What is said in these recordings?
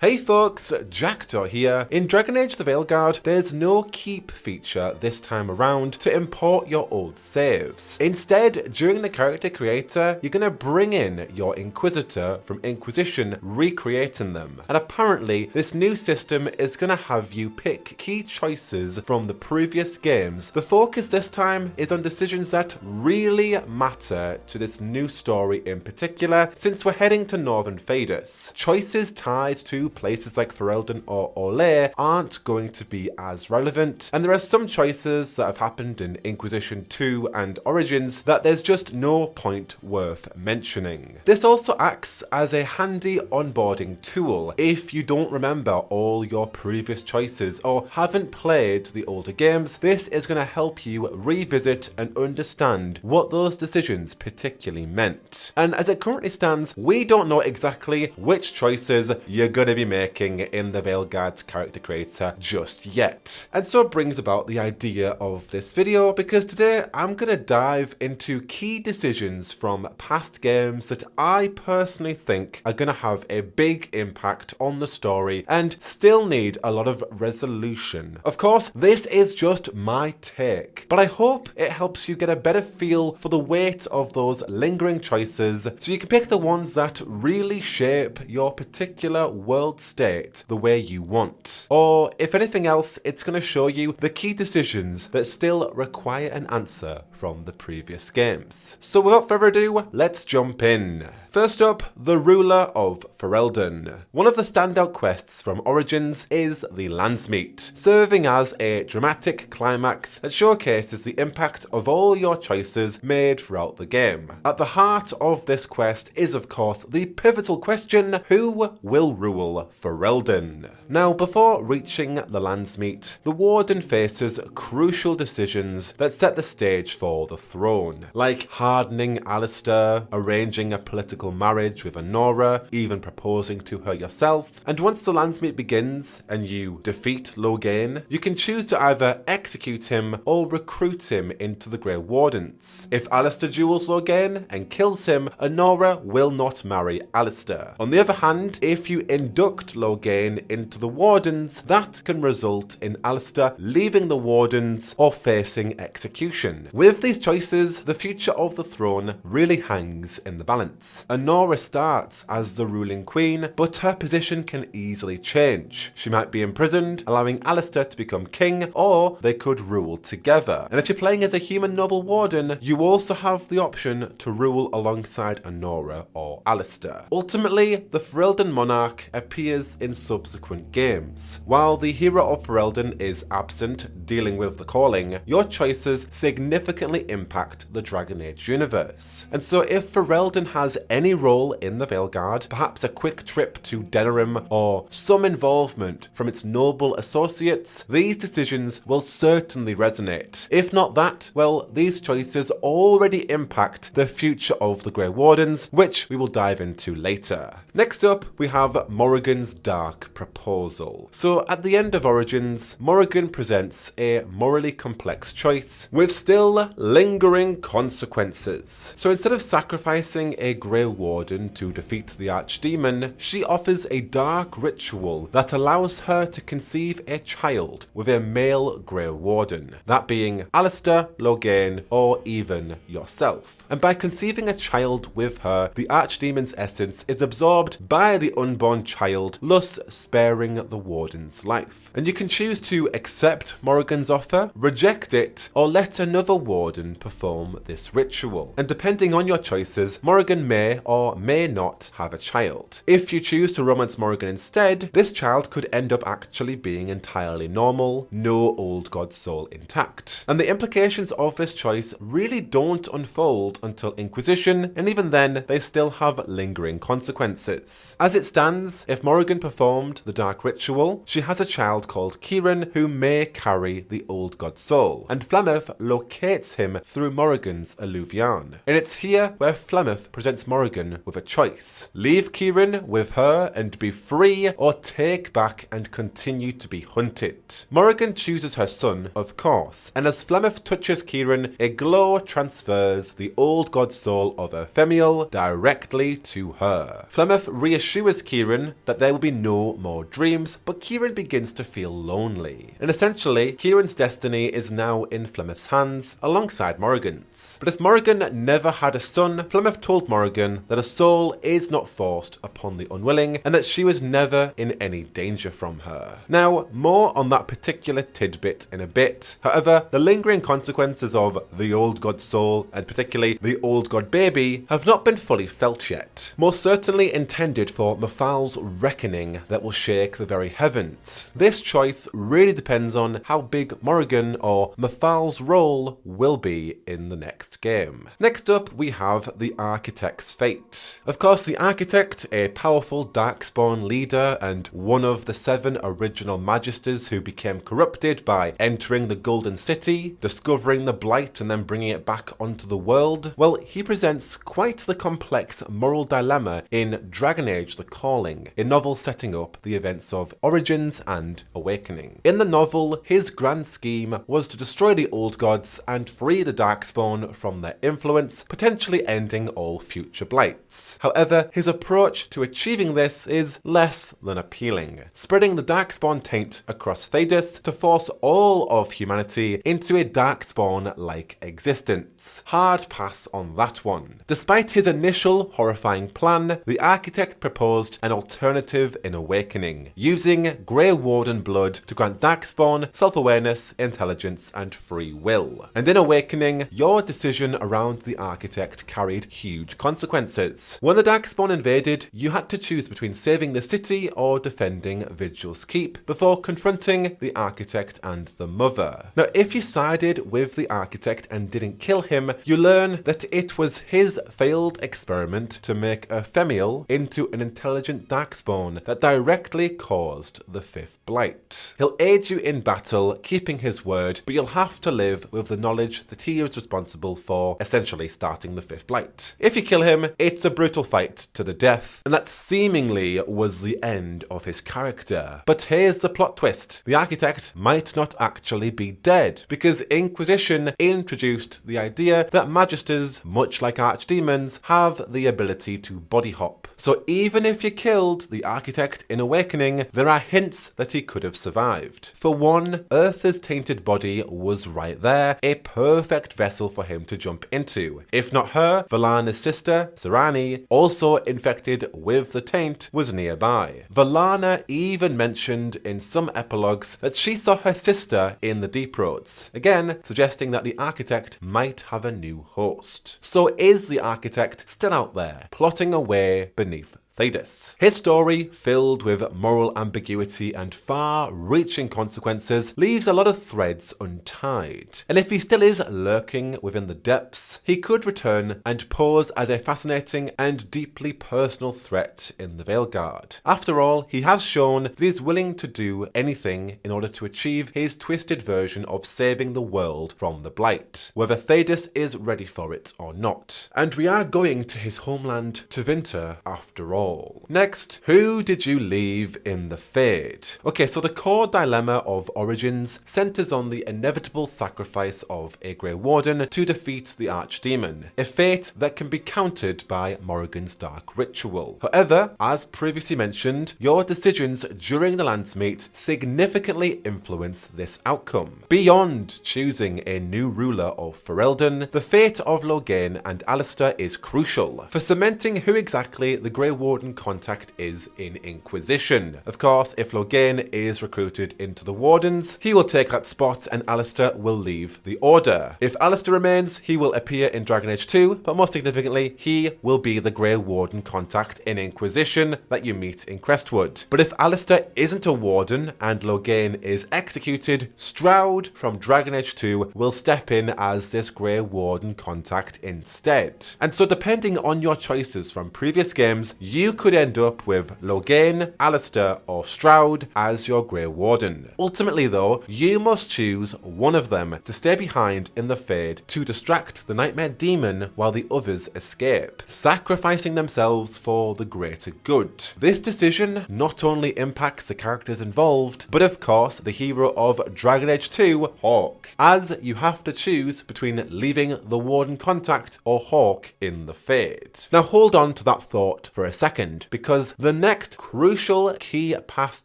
Hey folks, Jackdaw here. In Dragon Age the Veilguard, there's no keep feature this time around to import your old saves. Instead, during the character creator, you're going to bring in your Inquisitor from Inquisition, recreating them. And apparently, this new system is going to have you pick key choices from the previous games. The focus this time is on decisions that really matter to this new story in particular, since we're heading to Northern Thedas. Choices tied to places like Ferelden or Orlais aren't going to be as relevant, and there are some choices that have happened in Inquisition 2 and Origins that there's just no point worth mentioning. This also acts as a handy onboarding tool if you don't remember all your previous choices or haven't played the older games. This is going to help you revisit and understand what those decisions particularly meant. And as it currently stands, we don't know exactly which choices you're going to be making in the Veilguard character creator just yet. And so it brings about the idea of this video, because today I'm going to dive into key decisions from past games that I personally think are going to have a big impact on the story and still need a lot of resolution. Of course, this is just my take, but I hope it helps you get a better feel for the weight of those lingering choices so you can pick the ones that really shape your particular world state the way you want. Or if anything else, it's going to show you the key decisions that still require an answer from the previous games. So without further ado, let's jump in. First up, the Ruler of Ferelden. One of the standout quests from Origins is the Landsmeet, serving as a dramatic climax that showcases the impact of all your choices made throughout the game. At the heart of this quest is of course the pivotal question, who will rule Ferelden? Now, before reaching the Landsmeet, the Warden faces crucial decisions that set the stage for the throne, like hardening Alistair, arranging a political marriage with Honora, even proposing to her yourself. And once the Landsmeet begins and you defeat Logain, you can choose to either execute him or recruit him into the Grey Wardens. If Alistair duels Logain and kills him, Honora will not marry Alistair. On the other hand, if you induct Logain into the Wardens, that can result in Alistair leaving the Wardens or facing execution. With these choices, the future of the throne really hangs in the balance. Honora starts as the ruling queen, but her position can easily change. She might be imprisoned, allowing Alistair to become king, or they could rule together. And if you're playing as a human noble warden, you also have the option to rule alongside Honora or Alistair. Ultimately, the Ferelden monarch appears in subsequent games. While the hero of Ferelden is absent, dealing with the calling, your choices significantly impact the Dragon Age universe. And so if Ferelden has any role in the Veilguard, perhaps a quick trip to Denerim or some involvement from its noble associates, these decisions will certainly resonate. If not that, well, these choices already impact the future of the Grey Wardens, which we will dive into later. Next up, we have Morrigan's dark proposal. So at the end of Origins, Morrigan presents a morally complex choice with still lingering consequences. So instead of sacrificing a Grey Warden to defeat the Archdemon, she offers a dark ritual that allows her to conceive a child with a male Grey Warden, that being Alistair, Logain, or even yourself. And by conceiving a child with her, the Archdemon's essence is absorbed by the unborn child, thus sparing the Warden's life. And you can choose to accept Morrigan's offer, reject it, or let another Warden perform this ritual. And depending on your choices, Morrigan may or may not have a child. If you choose to romance Morrigan instead, this child could end up actually being entirely normal, no old god soul intact. And the implications of this choice really don't unfold until Inquisition, and even then, they still have lingering consequences. As it stands, if Morrigan performed the dark ritual, she has a child called Kieran who may carry the old god soul, and Flemeth locates him through Morrigan's Alluvian. And it's here where Flemeth presents Morrigan with a choice. Leave Kieran with her and be free, or take back and continue to be hunted. Morrigan chooses her son, of course, and as Flemeth touches Kieran, a glow transfers the old god soul of Euphemiel directly to her. Flemeth reassures Kieran that there will be no more dreams, but Kieran begins to feel lonely. And essentially, Kieran's destiny is now in Flemeth's hands, alongside Morrigan's. But if Morrigan never had a son, Flemeth told Morrigan that a soul is not forced upon the unwilling, and that she was never in any danger from her. Now, more on that particular tidbit in a bit. However, the lingering consequences of the old god soul, and particularly the old god baby, have not been fully felt yet. Most certainly intended for Mafal's reckoning that will shake the very heavens. This choice really depends on how big Morrigan or Mafal's role will be in the next game. Next up, we have the Architect's fate. Of course, the Architect, a powerful Darkspawn leader and one of the 7 original Magisters who became corrupted by entering the Golden City, discovering the Blight and then bringing it back onto the world, well, he presents quite the complex moral dilemma in Dragon Age: The Calling, a novel setting up the events of Origins and Awakening. In the novel, his grand scheme was to destroy the old gods and free the Darkspawn from their influence, potentially ending all future blights. However, his approach to achieving this is less than appealing, spreading the Darkspawn taint across Thedas to force all of humanity into a Darkspawn-like existence. Hard pass on that one. Despite his initial horrifying plan, the Architect proposed an alternative in Awakening, using Grey Warden blood to grant Darkspawn self-awareness, intelligence, and free will. And in Awakening, your decision around the Architect carried huge consequences. When the Darkspawn invaded, you had to choose between saving the city or defending Vigil's Keep before confronting the Architect and the Mother. Now, if you sided with the Architect and didn't kill him, you learn that it was his failed experiment to make Euphemiel into an intelligent Darkspawn that directly caused the 5th Blight. He'll aid you in battle, keeping his word, but you'll have to live with the knowledge that he is responsible for essentially starting the 5th Blight. If you kill him, it's a brutal fight to the death, and that seemingly was the end of his character. But here's the plot twist. The Architect might not actually be dead, because Inquisition introduced the idea that Magisters, much like Archdemons, have the ability to body hop. So even if you killed the Architect in Awakening, there are hints that he could have survived. For one, Eartha's tainted body was right there, a perfect vessel for him to jump into. If not her, Valana's sister, Serani, also infected with the taint, was nearby. Valana even mentioned in some epilogues that she saw her sister in the Deep Roads, again suggesting that the Architect might have a new host. So is the Architect still out there, plotting away beneath Thedas? His story, filled with moral ambiguity and far-reaching consequences, leaves a lot of threads untied. And if he still is lurking within the depths, he could return and pose as a fascinating and deeply personal threat in the Veilguard. After all, he has shown that he's willing to do anything in order to achieve his twisted version of saving the world from the Blight, whether Thedas is ready for it or not. And we are going to his homeland, Tevinter, after all. Next, who did you leave in the Fade? Okay, so the core dilemma of Origins centers on the inevitable sacrifice of a Grey Warden to defeat the Archdemon, a fate that can be countered by Morrigan's dark ritual. However, as previously mentioned, your decisions during the Landsmeet significantly influence this outcome. Beyond choosing a new ruler of Ferelden, the fate of Loghain and Alistair is crucial for cementing who exactly the Grey Warden contact is in Inquisition. Of course, if Loghain is recruited into the Wardens, he will take that spot and Alistair will leave the Order. If Alistair remains, he will appear in Dragon Age 2, but more significantly, he will be the Grey Warden contact in Inquisition that you meet in Crestwood. But if Alistair isn't a Warden and Loghain is executed, Stroud from Dragon Age 2 will step in as this Grey Warden contact instead. And so depending on your choices from previous games, you you could end up with Loghain, Alistair or Stroud as your Grey Warden. Ultimately though, you must choose one of them to stay behind in the Fade to distract the Nightmare Demon while the others escape, sacrificing themselves for the greater good. This decision not only impacts the characters involved, but of course the hero of Dragon Age 2, Hawke, as you have to choose between leaving the Warden contact or Hawke in the Fade. Now hold on to that thought for a second, because the next crucial key path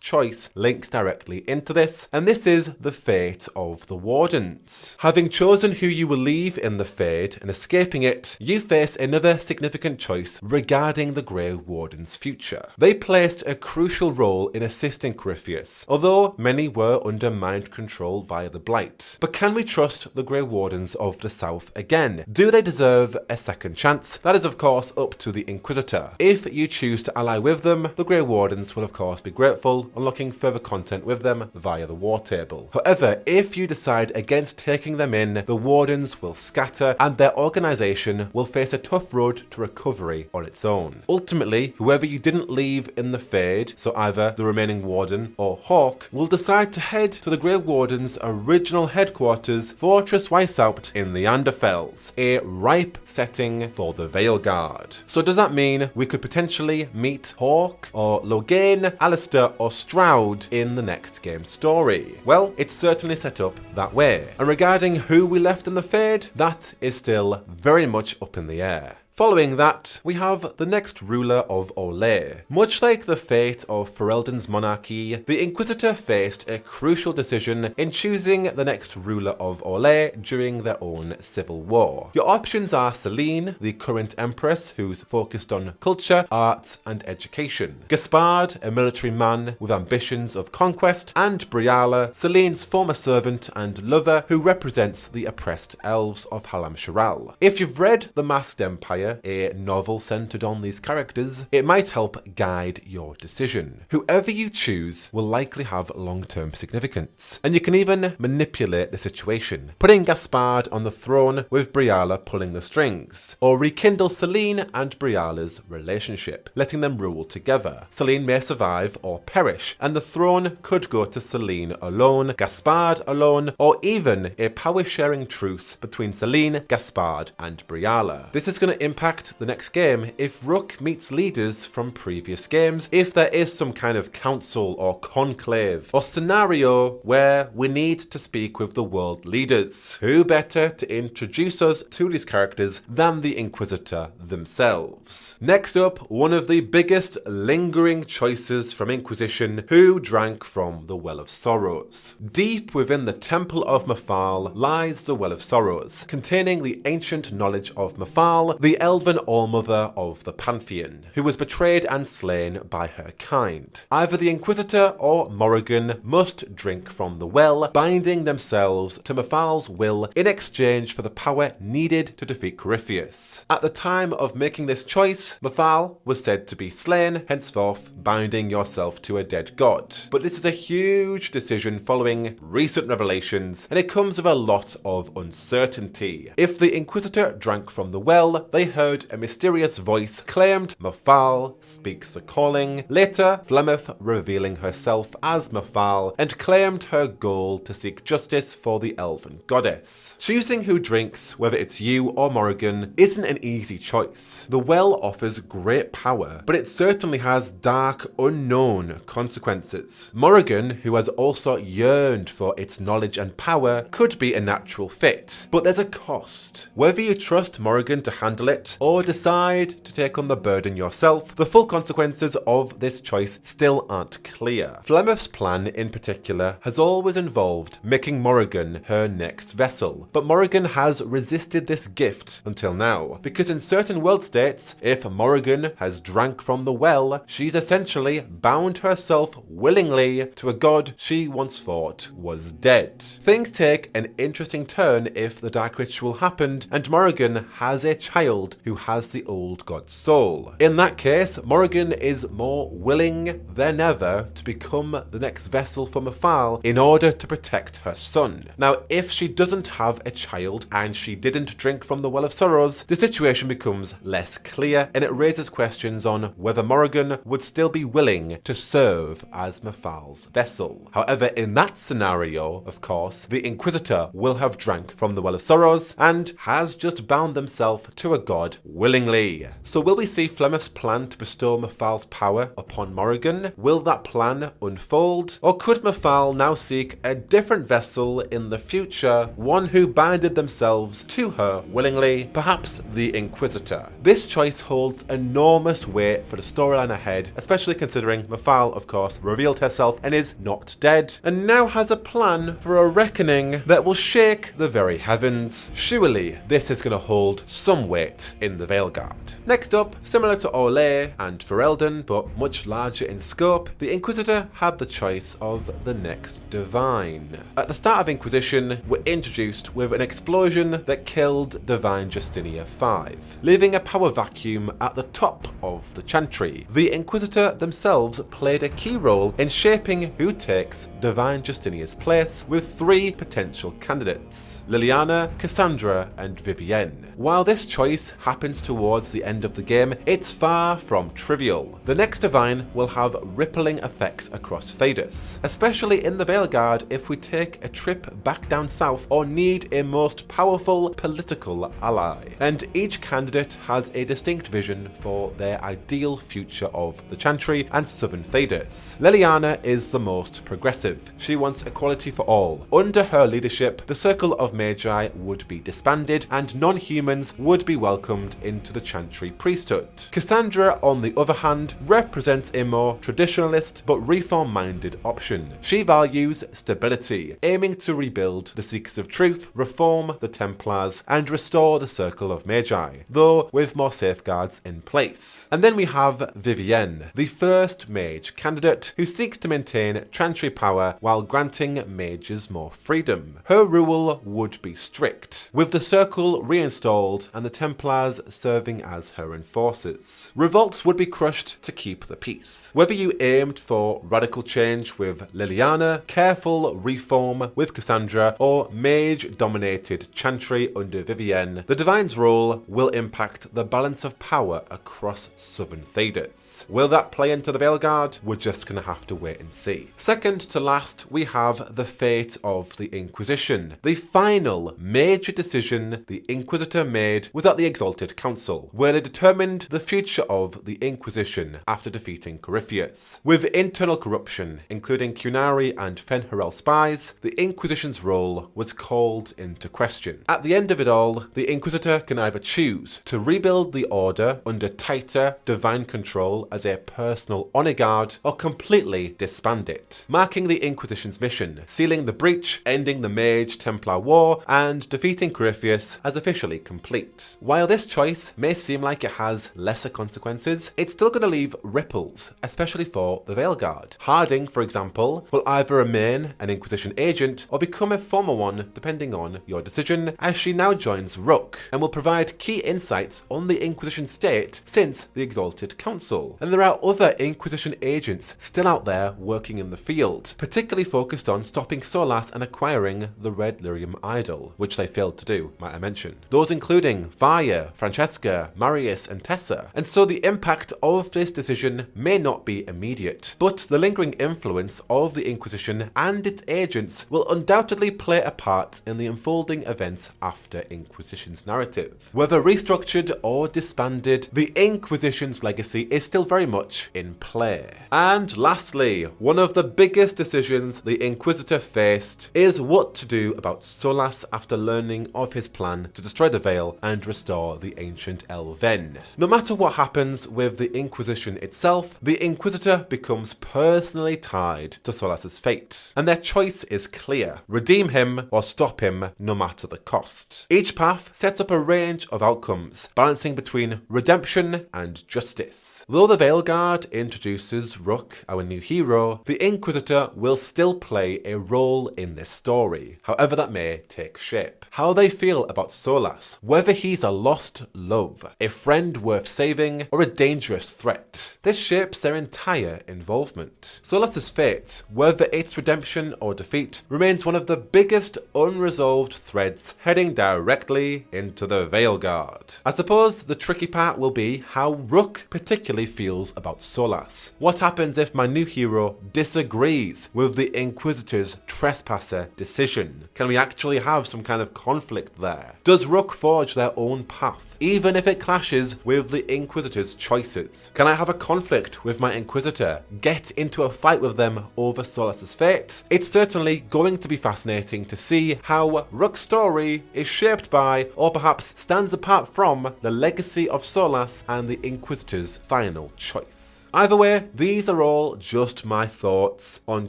choice links directly into this, and this is the fate of the Wardens. Having chosen who you will leave in the Fade and escaping it, you face another significant choice regarding the Grey Warden's future. They placed a crucial role in assisting Corypheus, although many were under mind control via the Blight. But can we trust the Grey Wardens of the South again? Do they deserve a second chance? That is of course up to the Inquisitor. If you choose to ally with them, the Grey Wardens will of course be grateful, unlocking further content with them via the war table. However, if you decide against taking them in, the Wardens will scatter and their organisation will face a tough road to recovery on its own. Ultimately, whoever you didn't leave in the Fade, so either the remaining Warden or Hawke, will decide to head to the Grey Warden's original headquarters, Fortress Weishaupt in the Anderfells, a ripe setting for the Veilguard. So does that mean we could potentially meet Hawke or Loghain, Alistair or Stroud in the next game's story? Well, it's certainly set up that way. And regarding who we left in the Fade, that is still very much up in the air. Following that, we have the next ruler of Orlais. Much like the fate of Ferelden's monarchy, the Inquisitor faced a crucial decision in choosing the next ruler of Orlais during their own civil war. Your options are Selene, the current empress who's focused on culture, arts and education, Gaspard, a military man with ambitions of conquest, and Briala, Selene's former servant and lover who represents the oppressed elves of Halam Sharal. If you've read The Masked Empire, a novel centered on these characters, it might help guide your decision. Whoever you choose will likely have long-term significance, and you can even manipulate the situation, putting Gaspard on the throne with Briala pulling the strings, or rekindle Selene and Briala's relationship, letting them rule together. Selene may survive or perish, and the throne could go to Selene alone, Gaspard alone, or even a power-sharing truce between Selene, Gaspard, and Briala. This is going to impact the next game if Rook meets leaders from previous games, if there is some kind of council or conclave or scenario where we need to speak with the world leaders. Who better to introduce us to these characters than the Inquisitor themselves? Next up, one of the biggest lingering choices from Inquisition: who drank from the Well of Sorrows? Deep within the Temple of Mafal lies the Well of Sorrows, containing the ancient knowledge of Mafal, the elven all-mother of the Pantheon, who was betrayed and slain by her kind. Either the Inquisitor or Morrigan must drink from the well, binding themselves to Mafal's will in exchange for the power needed to defeat Corypheus. At the time of making this choice, Mafal was said to be slain, henceforth binding yourself to a dead god. But this is a huge decision following recent revelations, and it comes with a lot of uncertainty. If the Inquisitor drank from the well, they heard a mysterious voice claimed Mafal speaks the calling, later Flemeth revealing herself as Mafal and claimed her goal to seek justice for the elven goddess. Choosing who drinks, whether it's you or Morrigan, isn't an easy choice. The well offers great power, but it certainly has dark, unknown consequences. Morrigan, who has also yearned for its knowledge and power, could be a natural fit, but there's a cost. Whether you trust Morrigan to handle it or decide to take on the burden yourself, the full consequences of this choice still aren't clear. Flemeth's plan in particular has always involved making Morrigan her next vessel, but Morrigan has resisted this gift until now, because in certain world states, if Morrigan has drank from the well, she's essentially bound herself willingly to a god she once thought was dead. Things take an interesting turn if the Dark Ritual happened and Morrigan has a child child who has the old god's soul. In that case, Morrigan is more willing than ever to become the next vessel for Mafal in order to protect her son. Now, if she doesn't have a child and she didn't drink from the Well of Sorrows, the situation becomes less clear and it raises questions on whether Morrigan would still be willing to serve as Mafal's vessel. However, in that scenario, of course, the Inquisitor will have drank from the Well of Sorrows and has just bound themselves to a god willingly. So will we see Flemeth's plan to bestow Mafal's power upon Morrigan? Will that plan unfold? Or could Mafal now seek a different vessel in the future, one who binded themselves to her willingly, perhaps the Inquisitor? This choice holds enormous weight for the storyline ahead, especially considering Mafal, of course, revealed herself and is not dead, and now has a plan for a reckoning that will shake the very heavens. Surely this is going to hold some weight in the Veilguard. Next up, similar to Orlais and Ferelden, but much larger in scope, the Inquisitor had the choice of the next Divine. At the start of Inquisition, we're introduced with an explosion that killed Divine Justinia 5, leaving a power vacuum at the top of the Chantry. The Inquisitor themselves played a key role in shaping who takes Divine Justinia's place, with 3 potential candidates: Liliana, Cassandra, and Vivienne. While this choice happens towards the end of the game, it's far from trivial. The next Divine will have rippling effects across Thedas, especially in the Veilguard if we take a trip back down south or need a most powerful political ally. And each candidate has a distinct vision for their ideal future of the Chantry and southern Thedas. Liliana is the most progressive. She wants equality for all. Under her leadership, the Circle of Magi would be disbanded and non-humans would be welcomed into the Chantry priesthood. Cassandra, on the other hand, represents a more traditionalist but reform-minded option. She values stability, aiming to rebuild the Seekers of Truth, reform the Templars, and restore the Circle of Magi, though with more safeguards in place. And then we have Vivienne, the first mage candidate who seeks to maintain Chantry power while granting mages more freedom. Her rule would be strict, with the Circle reinstalled and the Templars serving as her enforcers. Revolts would be crushed to keep the peace. Whether you aimed for radical change with Liliana, careful reform with Cassandra, or mage-dominated Chantry under Vivienne, the Divine's role will impact the balance of power across southern Thedas. Will that play into the Veilguard? We're just gonna have to wait and see. Second to last, we have the Fate of the Inquisition. The final major decision the Inquisitor made was at the Exalted Council, where they determined the future of the Inquisition after defeating Corypheus. With internal corruption, including Cunari and Fen'Harel spies, the Inquisition's role was called into question. At the end of it all, the Inquisitor can either choose to rebuild the Order under tighter divine control as a personal honor guard, or completely disband it, marking the Inquisition's mission, sealing the breach, ending the Mage-Templar War, and defeating Corypheus as officially complete. While this choice may seem like it has lesser consequences, it's still going to leave ripples, especially for the Veilguard. Harding, for example, will either remain an Inquisition agent or become a former one depending on your decision, as she now joins Rook and will provide key insights on the Inquisition state since the Exalted Council. And there are other Inquisition agents still out there working in the field, particularly focused on stopping Solas and acquiring the Red Lyrium Idol, which they failed to do, might I mention. Those including Fire, Francesca, Marius, and Tessa. And so the impact of this decision may not be immediate, but the lingering influence of the Inquisition and its agents will undoubtedly play a part in the unfolding events after Inquisition's narrative. Whether restructured or disbanded, the Inquisition's legacy is still very much in play. And lastly, one of the biggest decisions the Inquisitor faced is what to do about Solas after learning of his plan to destroy the Veil and restore the ancient Elven. No matter what happens with the Inquisition itself, the Inquisitor becomes personally tied to Solas's fate, and their choice is clear: redeem him or stop him no matter the cost. Each path sets up a range of outcomes, balancing between redemption and justice. Though the Veilguard introduces Rook, our new hero, the Inquisitor will still play a role in this story, however that may take shape. How they feel about Solas, whether he's a lost lost love, a friend worth saving, or a dangerous threat. This shapes their entire involvement. Solas' fate, whether it's redemption or defeat, remains one of the biggest unresolved threads heading directly into the Veilguard. I suppose the tricky part will be how Rook particularly feels about Solas. What happens if my new hero disagrees with the Inquisitor's trespasser decision? Can we actually have some kind of conflict there? Does Rook forge their own path, even if it clashes with the Inquisitor's choices? Can I have a conflict with my Inquisitor, get into a fight with them over Solas' fate? It's certainly going to be fascinating to see how Rook's story is shaped by, or perhaps stands apart from, the legacy of Solas and the Inquisitor's final choice. Either way, these are all just my thoughts on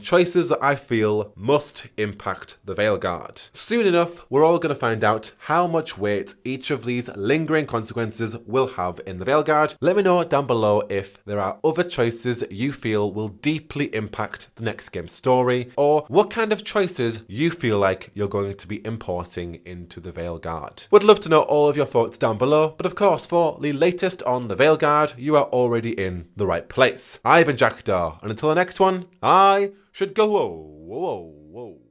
choices that I feel must impact the Veilguard. Soon enough, we're all going to find out how much weight each of these lingering consequences will have in the Veilguard. Let me know down below if there are other choices you feel will deeply impact the next game's story, or what kind of choices you feel like you're going to be importing into the Veilguard. Would love to know all of your thoughts down below, but of course for the latest on the Veilguard, you are already in the right place. I've been Jackdaw, and until the next one, I should go whoa, whoa, whoa.